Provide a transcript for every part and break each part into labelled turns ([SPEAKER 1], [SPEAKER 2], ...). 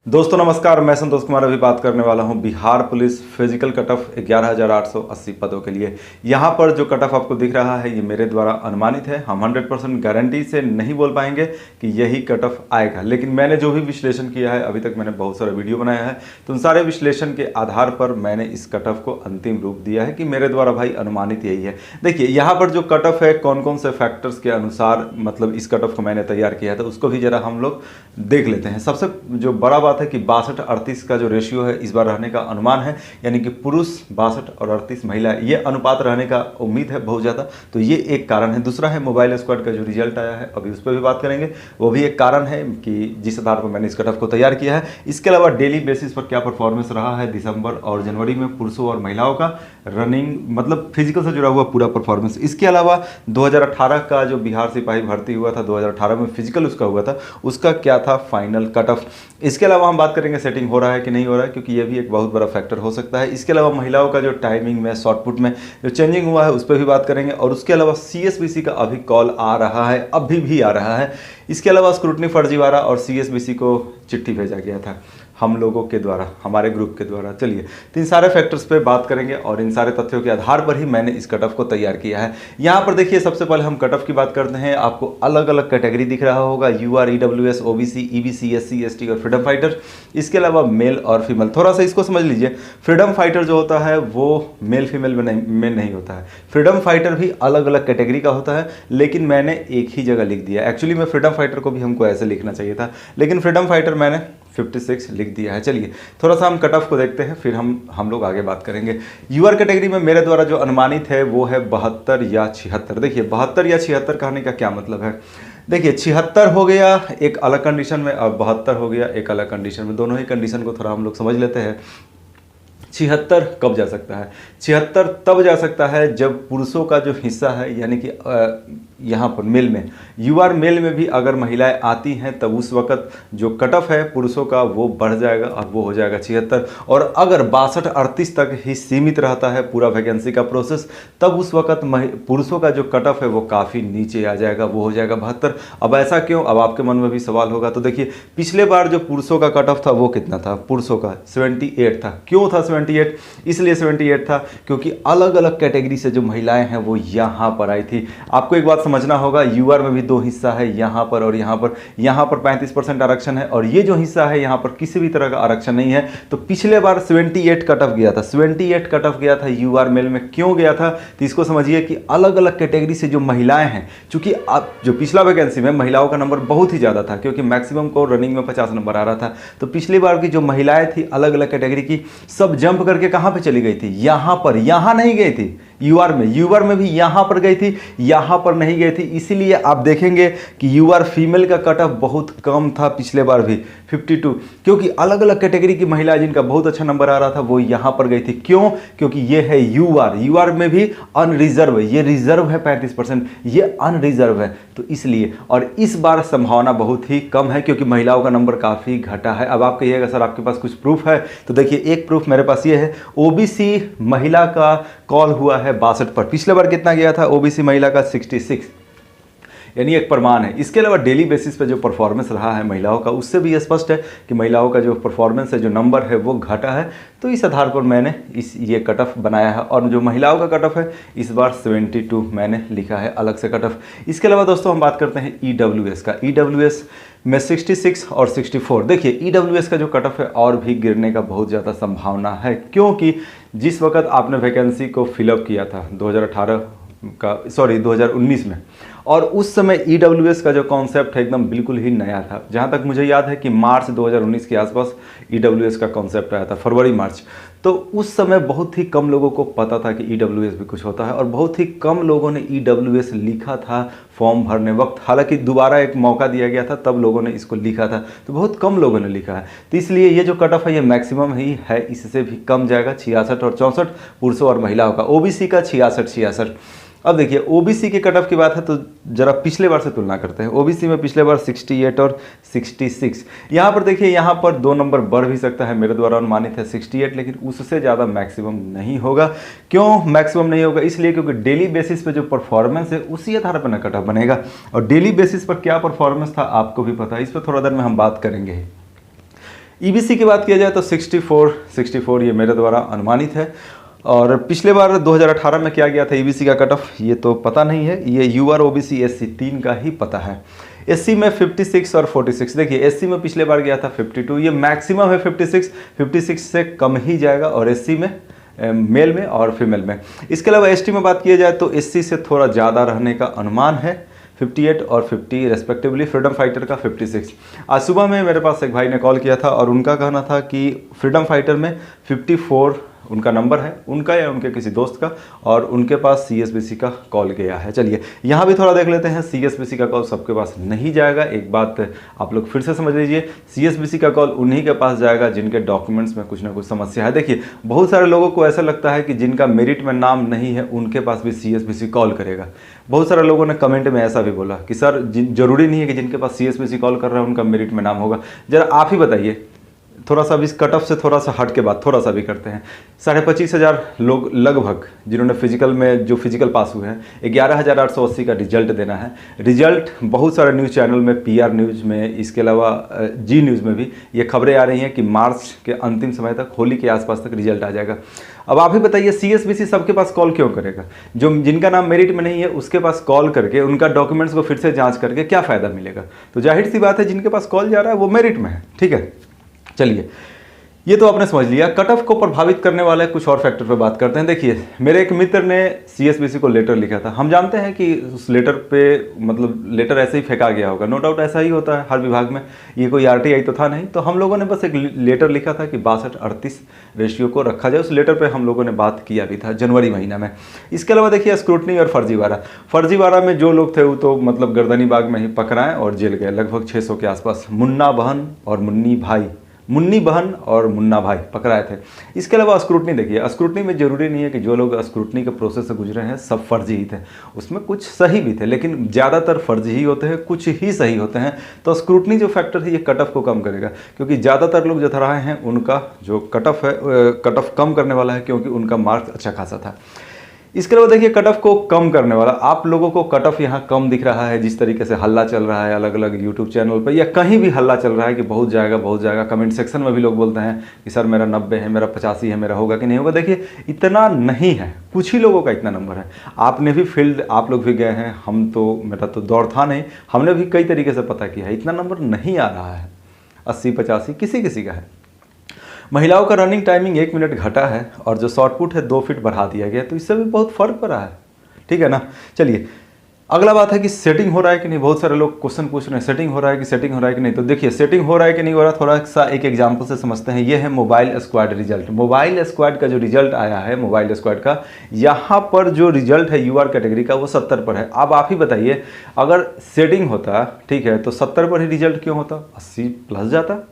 [SPEAKER 1] दोस्तों नमस्कार, मैं संतोष कुमार अभी बात करने वाला हूं Bihar police physical cut off 11,880 पदों के लिए। यहां पर जो कट ऑफ आपको दिख रहा है ये मेरे द्वारा अनुमानित है। हम 100% गारंटी से नहीं बोल पाएंगे कि यही कट ऑफ आएगा, लेकिन मैंने जो भी विश्लेषण किया है, अभी तक मैंने बहुत सारा वीडियो बनाया है, तो उन सारे विश्लेषण के आधार पर मैंने इस कट ऑफ को अंतिम रूप दिया है कि मेरे द्वारा भाई अनुमानित यही है। देखिए यहाँ पर जो कट ऑफ है कौन कौन से फैक्टर्स के अनुसार मतलब इस कट ऑफ को मैंने तैयार किया है, तो उसको भी जरा हम लोग देख लेते हैं। सबसे जो बड़ा बात है कि 62-38 का जो रेशियो है इस बार रहने का अनुमान है, यानी कि पुरुष 62 और 38 महिला, ये अनुपात रहने का उम्मीद है बहुत ज़्यादा। तो ये एक कारण है। दूसरा है मोबाइल स्क्वाड का जो रिजल्ट आया है, अभी उस पर भी बात करेंगे, वो भी एक कारण है कि जिस आधार पर मैंने इस कट ऑफ को तैयार किया है। इसके अलावा डेली बेसिस पर क्या परफॉर्मेंस रहा है दिसंबर और जनवरी में पुरुषों और महिलाओं का रनिंग मतलब फिजिकल से जुड़ा हुआ पूरा परफॉर्मेंस। इसके अलावा 2018 का जो बिहार सिपाही भर्ती हुआ था, 2018 में फिजिकल उसका हुआ था, उसका क्या था फाइनल कट ऑफ। इसके अलावा हम बात करेंगे सेटिंग हो रहा है कि नहीं हो रहा है, क्योंकि ये भी एक बहुत बड़ा फैक्टर हो सकता है। इसके अलावा महिलाओं का जो टाइमिंग में शॉर्टपुट में जो चेंजिंग हुआ है उस पर भी बात करेंगे। और उसके अलावा CSBC का अभी कॉल आ रहा है, अभी भी आ रहा है। इसके अलावा स्क्रूटनी फर्जीवाड़ा और CSBC को चिट्ठी भेजा गया था हम लोगों के द्वारा, हमारे ग्रुप के द्वारा। चलिए तो इन सारे फैक्टर्स पे बात करेंगे और इन सारे तथ्यों के आधार पर ही मैंने इस कट ऑफ को तैयार किया है। यहाँ पर देखिए सबसे पहले हम कट ऑफ की बात करते हैं। आपको अलग अलग कैटेगरी दिख रहा होगा, UR, EWS, OBC, EBC, SC, ST और फ्रीडम फाइटर। इसके अलावा मेल और फीमेल। थोड़ा सा इसको समझ लीजिए, फ्रीडम फाइटर जो होता है वो मेल फीमेल में नहीं होता है। फ्रीडम फाइटर भी अलग अलग कैटेगरी का होता है, लेकिन मैंने एक ही जगह लिख दिया। एक्चुअली में फ्रीडम फाइटर को भी हमको ऐसे लिखना चाहिए था, लेकिन फ्रीडम फाइटर मैंने 56 लिख दिया है। चलिए थोड़ा सा हम कट ऑफ को देखते हैं, फिर हम लोग आगे बात करेंगे। यूआर कैटेगरी में मेरे द्वारा जो अनुमानित है वो है 72 या 76। देखिए 72 या 76 कहने का क्या मतलब है। देखिए 76 हो गया एक अलग कंडीशन में और 72 हो गया एक अलग कंडीशन में। दोनों ही कंडीशन को थोड़ा हम लोग समझ लेते हैं। 76 कब जा सकता है? 76 तब जा सकता है जब पुरुषों का जो हिस्सा है, यानी कि यहाँ पर मेल में, यूआर मेल में भी अगर महिलाएं आती हैं तब उस वक्त जो कट ऑफ है पुरुषों का वो बढ़ जाएगा और वो हो जाएगा 76। और अगर 62-38 तक ही सीमित रहता है पूरा वैकेंसी का प्रोसेस, तब उस वक्त पुरुषों का जो कट ऑफ है वो काफ़ी नीचे आ जाएगा, वो हो जाएगा 72। अब ऐसा क्यों? अब आपके मन में भी सवाल होगा। तो देखिए पिछले बार जो पुरुषों का कट ऑफ था वो कितना था? पुरुषों का 78 था। क्यों था 78? इसलिए 78 था क्योंकि अलग अलग कैटेगरी से जो महिलाएं हैं वो यहाँ पर आई थी। आपको एक बात समझना होगा, यूआर में भी दो हिस्सा है, यहाँ पर और यहाँ पर। यहाँ पर 35% आरक्षण है और ये जो हिस्सा है यहाँ पर किसी भी तरह का आरक्षण नहीं है। तो पिछले बार 78 कट ऑफ गया था, 78 कट ऑफ गया था यूआर मेल में। क्यों गया था? तो इसको समझिए कि अलग अलग कैटेगरी से जो महिलाएं हैं, चूंकि आप जो पिछला वैकेंसी में महिलाओं का नंबर बहुत ही ज़्यादा था, क्योंकि मैक्सिमम को रनिंग में 50 नंबर आ रहा था। तो पिछली बार की जो महिलाएं थी अलग अलग कैटेगरी की, सब जंप करके कहाँ पर चली गई थी? यहाँ पर। यहाँ नहीं गई थी यूआर में, यूआर में भी यहाँ पर गई थी, यहाँ पर नहीं गई थी। इसीलिए आप देखेंगे कि यूआर फीमेल का कट ऑफ बहुत कम था पिछले बार भी, 52, क्योंकि अलग अलग कैटेगरी की महिलाएं जिनका बहुत अच्छा नंबर आ रहा था वो यहाँ पर गई थी। क्यों? क्योंकि ये है यूआर, यूआर में भी अनरिजर्व, ये रिजर्व है 35%, ये अनरिजर्व है, तो इसलिए। और इस बार संभावना बहुत ही कम है क्योंकि महिलाओं का नंबर काफ़ी घटा है। अब आप कहिएगा सर आपके पास कुछ प्रूफ है? तो देखिए एक प्रूफ मेरे पास ये है, ओबीसी महिला का कॉल हुआ है 62 पर। पिछले बार कितना गया था ओबीसी महिला का? 66, यानी एक प्रमाण है। इसके अलावा डेली बेसिस पे जो परफॉर्मेंस रहा है महिलाओं का, उससे भी स्पष्ट है कि महिलाओं का जो परफॉर्मेंस है, जो नंबर है वो घटा है। तो इस आधार पर मैंने ये कट ऑफ बनाया है। और जो महिलाओं का कट ऑफ है इस बार 72 मैंने लिखा है अलग से कट ऑफ। इसके अलावा दोस्तों हम बात करते हैं EWS का। EWS में 66 और 64। देखिए EWS का जो कट ऑफ है और भी गिरने का बहुत ज़्यादा संभावना है, क्योंकि जिस वक्त आपने वैकेंसी को फिलअप किया था 2019 में, और उस समय EWS का जो कॉन्सेप्ट है एकदम बिल्कुल ही नया था। जहाँ तक मुझे याद है कि मार्च 2019 के आसपास EWS का कॉन्सेप्ट आया था, फरवरी मार्च। तो उस समय बहुत ही कम लोगों को पता था कि EWS भी कुछ होता है और बहुत ही कम लोगों ने EWS लिखा था फॉर्म भरने वक्त। हालांकि दोबारा एक मौका दिया गया था तब लोगों ने इसको लिखा था, तो बहुत कम लोगों ने लिखा है। तो इसलिए ये जो कट ऑफ है ये मैक्सिमम ही है, इससे भी कम जाएगा। 66 और 64 पुरुषों और महिलाओं का। ओबीसी का 66। अब देखिए ओबीसी के कट ऑफ की बात है तो जरा पिछले बार से तुलना करते हैं। ओबीसी में पिछले बार 68 और 66। यहाँ पर देखिए यहाँ पर 2 नंबर बढ़ भी सकता है, मेरे द्वारा अनुमानित है 68, लेकिन उससे ज़्यादा मैक्सिमम नहीं होगा। क्यों मैक्सिमम नहीं होगा? इसलिए क्योंकि डेली बेसिस पे जो परफॉर्मेंस है उसी आधार पर ना कट ऑफ बनेगा। और डेली बेसिस पर क्या परफॉर्मेंस था आपको भी पता है, इस पर थोड़ा देर में हम बात करेंगे। ईबीसी की बात किया जाए तो 64 ये मेरे द्वारा अनुमानित है। और पिछले बार 2018 में क्या गया था ईबीसी का कट ऑफ ये तो पता नहीं है, ये यूआर ओबीसी एससी 3 का ही पता है। एससी में 56 और 46, देखिए एससी में पिछले बार गया था 52, ये मैक्सिमम है 56 से कम ही जाएगा, और एससी में मेल में और फीमेल में। इसके अलावा एसटी में बात किया जाए तो एससी से थोड़ा ज़्यादा रहने का अनुमान है, 58 और 50 रेस्पेक्टिवली। फ्रीडम फाइटर का 56। आज सुबह में मेरे पास एक भाई ने कॉल किया था और उनका कहना था कि फ्रीडम फाइटर में 54 उनका नंबर है, उनका या उनके किसी दोस्त का, और उनके पास सीएसबीसी का कॉल गया है। चलिए यहाँ भी थोड़ा देख लेते हैं। सीएसबीसी का कॉल सबके पास नहीं जाएगा, एक बात आप लोग फिर से समझ लीजिए, सीएसबीसी का कॉल उन्हीं के पास जाएगा जिनके डॉक्यूमेंट्स में कुछ ना कुछ समस्या है। देखिए बहुत सारे लोगों को ऐसा लगता है कि जिनका मेरिट में नाम नहीं है उनके पास भी सीएसबीसी कॉल करेगा। बहुत सारे लोगों ने कमेंट में ऐसा भी बोला कि सर जरूरी नहीं है कि जिनके पास सीएसबीसी कॉल कर रहा है उनका मेरिट में नाम होगा। जरा आप ही बताइए, थोड़ा सा भी इस कट ऑफ से थोड़ा सा हट के बात थोड़ा सा भी करते हैं। 25,500 लोग लगभग जिन्होंने फिजिकल में जो फिजिकल पास हुए हैं, 11,880 का रिजल्ट देना है। रिजल्ट बहुत सारे न्यूज़ चैनल में, पीआर न्यूज़ में, इसके अलावा जी न्यूज़ में भी ये खबरें आ रही हैं कि मार्च के अंतिम समय तक, होली के आसपास तक रिजल्ट आ जाएगा। अब आप ही बताइए सीएसबीसी सबके पास कॉल क्यों करेगा? जो जिनका नाम मेरिट में नहीं है उसके पास कॉल करके उनका डॉक्यूमेंट्स को फिर से जाँच करके क्या फ़ायदा मिलेगा? तो जाहिर सी बात है जिनके पास कॉल जा रहा है वो मेरिट में है। ठीक है, चलिए ये तो आपने समझ लिया। कट ऑफ को प्रभावित करने वाले कुछ और फैक्टर पे बात करते हैं। देखिए मेरे एक मित्र ने सीएसबीसी को लेटर लिखा था। हम जानते हैं कि उस लेटर पे मतलब लेटर ऐसे ही फेंका गया होगा, नो डाउट ऐसा ही होता है हर विभाग में, ये कोई आरटीआई तो था नहीं। तो हम लोगों ने बस एक लेटर लिखा था कि 62-38 रेशियो को रखा जाए। उस लेटर पर हम लोगों ने बात किया भी था जनवरी महीना में। इसके अलावा देखिए स्क्रूटनी और फर्जीवाड़ा में जो लोग थे वो तो मतलब गर्दनी बाग में ही पकड़ाएं और जेल गए, लगभग 600 के आसपास। मुन्नी बहन और मुन्ना भाई पकड़ाए थे। इसके अलावा स्क्रूटनी देखिए, स्क्रूटनी में ज़रूरी नहीं है कि जो लोग स्क्रूटनी के प्रोसेस से गुजरे हैं सब फर्जी ही थे, उसमें कुछ सही भी थे, लेकिन ज़्यादातर फर्जी ही होते हैं, कुछ ही सही होते हैं। तो स्क्रूटनी जो फैक्टर है ये कट ऑफ को कम करेगा, क्योंकि ज़्यादातर लोग जो रहे हैं उनका जो कट ऑफ है कट ऑफ कम करने वाला है, क्योंकि उनका मार्क्स अच्छा खासा था। इसके अलावा देखिए कट ऑफ को कम करने वाला, आप लोगों को कट ऑफ यहाँ कम दिख रहा है, जिस तरीके से हल्ला चल रहा है अलग अलग यूट्यूब चैनल पर या कहीं भी हल्ला चल रहा है कि बहुत जाएगा। कमेंट सेक्शन में भी लोग बोलते हैं कि सर मेरा 90 है, मेरा 85 है, मेरा होगा कि नहीं होगा। देखिए इतना नहीं है, कुछ ही लोगों का इतना नंबर है। आपने भी फील्ड, आप लोग भी गए हैं, हम तो, मेरा तो दौर था नहीं, हमने भी कई तरीके से पता किया है, इतना नंबर नहीं आ रहा है। 80-85 किसी का है। महिलाओं का रनिंग टाइमिंग 1 मिनट घटा है और जो शॉर्ट पुट है 2 फीट बढ़ा दिया गया, तो इससे भी बहुत फर्क पड़ा है। ठीक है ना। चलिए अगला बात है कि सेटिंग हो रहा है कि नहीं। बहुत सारे लोग क्वेश्चन पूछ रहे हैं सेटिंग हो रहा है कि नहीं। तो देखिए सेटिंग हो रहा है कि नहीं हो रहा, थोड़ा सा एक एग्जांपल से समझते हैं। ये है mobile squad result. Mobile squad का जो रिजल्ट आया है मोबाइल स्क्वाड का, यहाँ पर जो रिजल्ट है यूआर कैटेगरी का वो 70 पर है। अब आप ही बताइए अगर सेटिंग होता, ठीक है, तो 70 पर ही रिजल्ट क्यों होता, 80 प्लस जाता।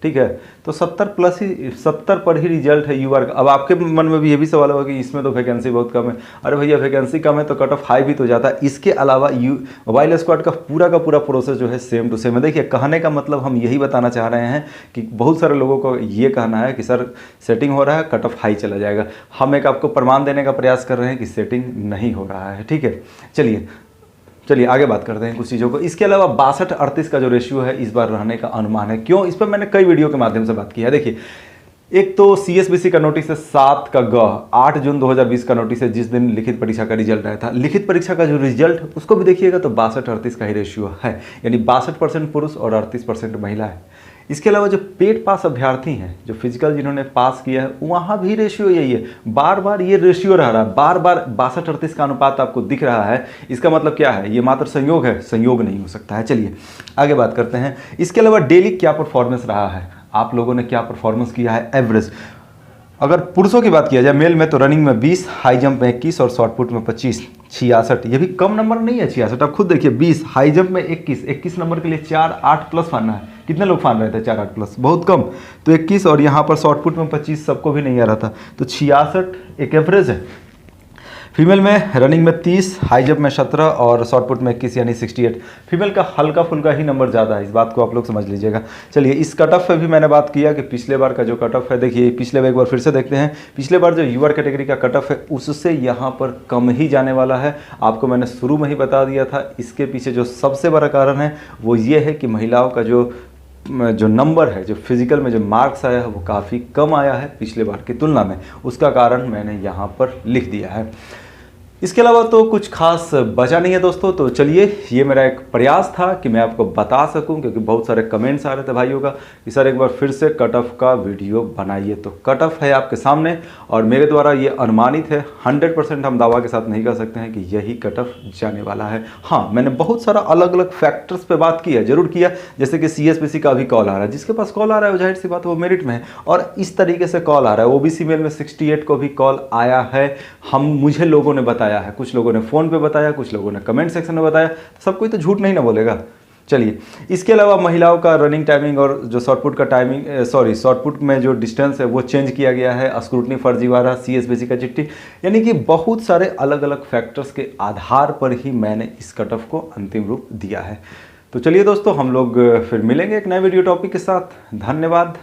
[SPEAKER 1] ठीक है, तो 70 पर ही रिजल्ट है यूआर का। अब आपके मन में भी ये भी सवाल होगा कि इसमें तो वैकेंसी बहुत कम है। अरे भैया वैकेंसी कम है तो कट ऑफ हाई भी तो जाता है। इसके अलावा मोबाइल स्क्वाड का पूरा प्रोसेस जो है सेम टू सेम है। देखिए कहने का मतलब हम यही बताना चाह रहे हैं कि बहुत सारे लोगों को ये कहना है कि सर सेटिंग हो रहा है कट ऑफ हाई चला जाएगा। हम एक आपको प्रमाण देने का प्रयास कर रहे हैं कि सेटिंग नहीं हो रहा है। ठीक है, चलिए आगे बात करते हैं कुछ चीज़ों को। इसके अलावा 62-38 का जो रेशियो है इस बार रहने का अनुमान है। क्यों, इस पर मैंने कई वीडियो के माध्यम से बात की है। देखिए एक तो सीएसबीसी का नोटिस है 7 का ग 8 जून 2020 का नोटिस है, जिस दिन लिखित परीक्षा का रिजल्ट आया था। लिखित परीक्षा का जो रिजल्ट उसको भी देखिएगा तो 62-38 का ही रेशियो है, यानी 62% पुरुष और 38% महिला है। इसके अलावा जो पेड पास अभ्यर्थी हैं, जो फिजिकल जिन्होंने पास किया है, वहाँ भी रेशियो यही है। बार ये रेशियो रह रहा है, बार 62-38 का अनुपात आपको दिख रहा है। इसका मतलब क्या है, ये मात्र संयोग है, संयोग नहीं हो सकता है। चलिए आगे बात करते हैं। इसके अलावा डेली क्या परफॉर्मेंस रहा है, आप लोगों ने क्या परफॉर्मेंस किया है एवरेज। अगर पुरुषों की बात किया जाए मेल में, तो रनिंग में 20, हाई जंप में 21 और शॉर्ट पुट में 25, 66। ये भी कम नंबर नहीं है 66। आप खुद देखिए 20, हाई जंप में 21 नंबर के लिए 4-8 प्लस फानना है। कितने लोग फान रहे थे 4-8 प्लस, बहुत कम। तो 21 और यहाँ पर शॉर्ट पुट में 25 सबको भी नहीं आ रहा था, तो 66 एक एवरेज है। फीमेल में रनिंग में 30, हाई जंप में 17 और शॉर्ट पुट में 21 यानी 68। फीमेल का हल्का फुल्का ही नंबर ज़्यादा है, इस बात को आप लोग समझ लीजिएगा। चलिए इस कट ऑफ पे भी मैंने बात किया कि पिछले बार का जो कट ऑफ है, देखिए पिछले बार एक बार फिर से देखते हैं। पिछले बार जो यूआर कैटेगरी का कट ऑफ है उससे यहाँ पर कम ही जाने वाला है। आपको मैंने शुरू में ही बता दिया था। इसके पीछे जो सबसे बड़ा कारण है वो ये है कि महिलाओं का जो जो नंबर है, जो फिजिकल में जो मार्क्स आया है वो काफ़ी कम आया है पिछले बार की तुलना में। उसका कारण मैंने यहाँ पर लिख दिया है। इसके अलावा तो कुछ खास बचा नहीं है दोस्तों। तो चलिए, ये मेरा एक प्रयास था कि मैं आपको बता सकूं, क्योंकि बहुत सारे कमेंट्स आ रहे थे भाइयों का कि सर एक बार फिर से कट ऑफ का वीडियो बनाइए। तो कट ऑफ है आपके सामने और मेरे द्वारा ये अनुमानित है। 100% हम दावा के साथ नहीं कर सकते हैं कि यही कट ऑफ जाने वाला है। हाँ, मैंने बहुत सारा अलग अलग फैक्टर्स पे बात की है, जरूर किया। जैसे कि CSPC का भी कॉल आ रहा है, जिसके पास कॉल आ रहा है वो जाहिर सी बात वो मेरिट में है, और इस तरीके से कॉल आ रहा है। OBC मेल में 68 को भी कॉल आया है। मुझे लोगों ने बताया है, कुछ लोगों ने फ़ोन पे बताया, कुछ लोगों ने कमेंट सेक्शन में बताया। सब कोई तो झूठ नहीं ना बोलेगा। चलिए, इसके अलावा महिलाओं का रनिंग टाइमिंग और जो शॉर्टपुट का टाइमिंग शॉर्टपुट में जो डिस्टेंस है वो चेंज किया गया है। स्क्रूटनी फर्जीवाड़ा, CSPC का चिट्ठी, यानी कि बहुत सारे अलग अलग फैक्टर्स के आधार पर ही मैंने इस कट ऑफ को अंतिम रूप दिया है। तो चलिए दोस्तों, हम लोग फिर मिलेंगे एक नए वीडियो टॉपिक के साथ। धन्यवाद।